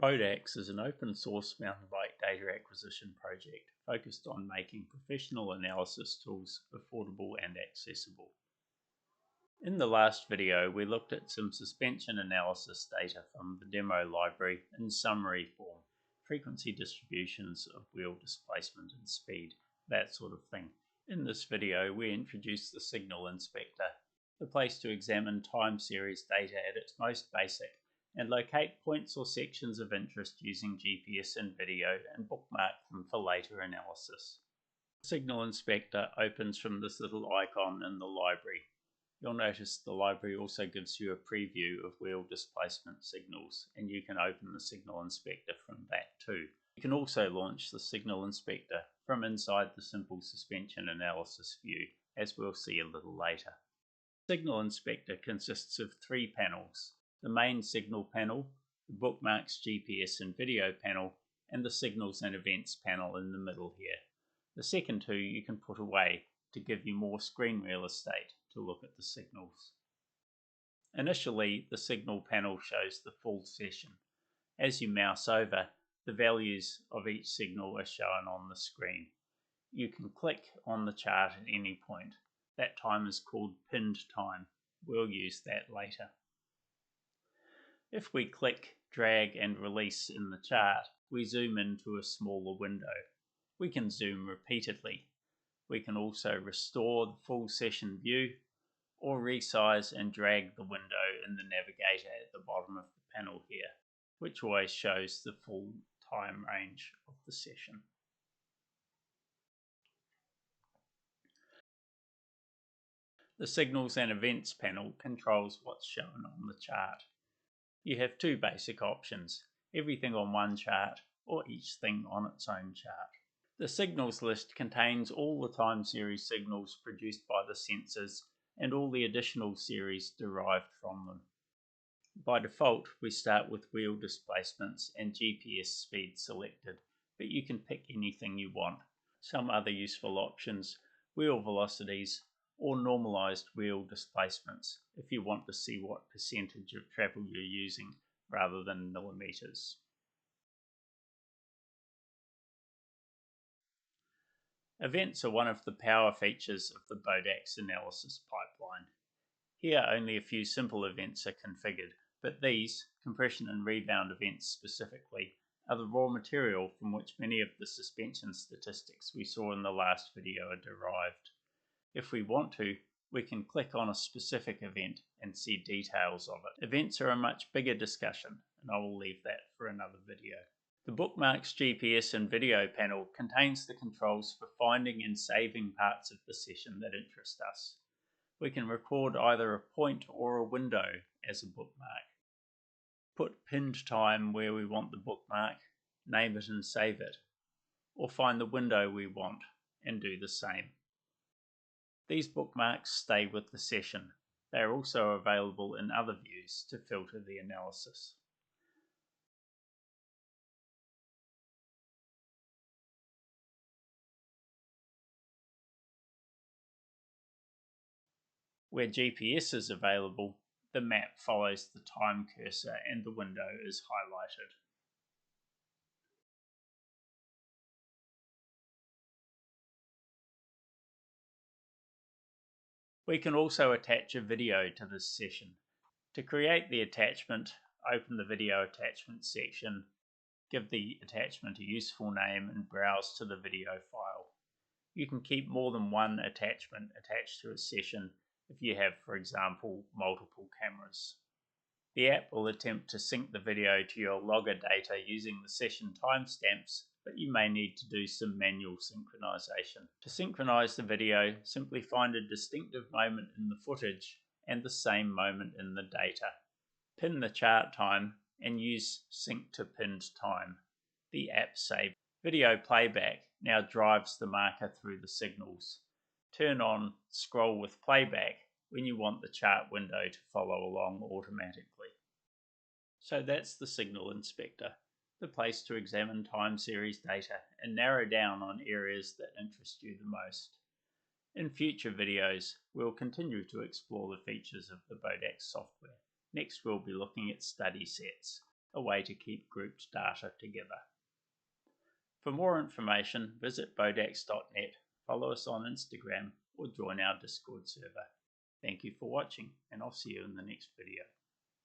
Bodax is an open source mountain bike data acquisition project focused on making professional analysis tools affordable and accessible. In the last video, we looked at some suspension analysis data from the demo library in summary form, frequency distributions of wheel displacement and speed, that sort of thing. In this video, we introduce the Signal Inspector, the place to examine time series data at its most basic and locate points or sections of interest using GPS and video and bookmark them for later analysis. The Signal Inspector opens from this little icon in the library. You'll notice the library also gives you a preview of wheel displacement signals, and you can open the Signal Inspector from that too. You can also launch the Signal Inspector from inside the simple suspension analysis view, as we'll see a little later. The Signal Inspector consists of three panels: the main signal panel, the bookmarks, GPS and video panel, and the signals and events panel in the middle here. The second two you can put away to give you more screen real estate to look at the signals. Initially, the signal panel shows the full session. As you mouse over, the values of each signal are shown on the screen. You can click on the chart at any point. That time is called pinned time. We'll use that later. If we click, drag and release in the chart, we zoom into a smaller window. We can zoom repeatedly. We can also restore the full session view or resize and drag the window in the navigator at the bottom of the panel here, which always shows the full time range of the session. The Signals and Events panel controls what's shown on the chart. You have two basic options: everything on one chart or each thing on its own chart. The signals list contains all the time series signals produced by the sensors and all the additional series derived from them. By default, we start with wheel displacements and GPS speed selected, but you can pick anything you want. Some other useful options: wheel velocities or normalized wheel displacements if you want to see what percentage of travel you're using rather than millimeters. Events are one of the power features of the Bodax analysis pipeline. Here only a few simple events are configured, but these, compression and rebound events specifically, are the raw material from which many of the suspension statistics we saw in the last video are derived. If we want to, we can click on a specific event and see details of it. Events are a much bigger discussion, and I will leave that for another video. The Bookmarks, GPS and Video panel contains the controls for finding and saving parts of the session that interest us. We can record either a point or a window as a bookmark, put pinned time where we want the bookmark, name it and save it, or find the window we want and do the same. These bookmarks stay with the session. They are also available in other views to filter the analysis. Where GPS is available, the map follows the time cursor and the window is highlighted. We can also attach a video to this session. To create the attachment, open the video attachment section, give the attachment a useful name and browse to the video file. You can keep more than one attachment attached to a session if you have, for example, multiple cameras. The app will attempt to sync the video to your logger data using the session timestamps, but you may need to do some manual synchronization. To synchronize the video, simply find a distinctive moment in the footage and the same moment in the data. Pin the chart time and use sync to pinned time. The app saves. Video playback now drives the marker through the signals. Turn on scroll with playback when you want the chart window to follow along automatically. So that's the Signal Inspector, the place to examine time series data and narrow down on areas that interest you the most. In future videos, we'll continue to explore the features of the Bodax software. Next, we'll be looking at study sets. a way to keep grouped data together. For more information, visit bodax.net, follow us on Instagram, or join our Discord server. Thank you for watching, and I'll see you in the next video.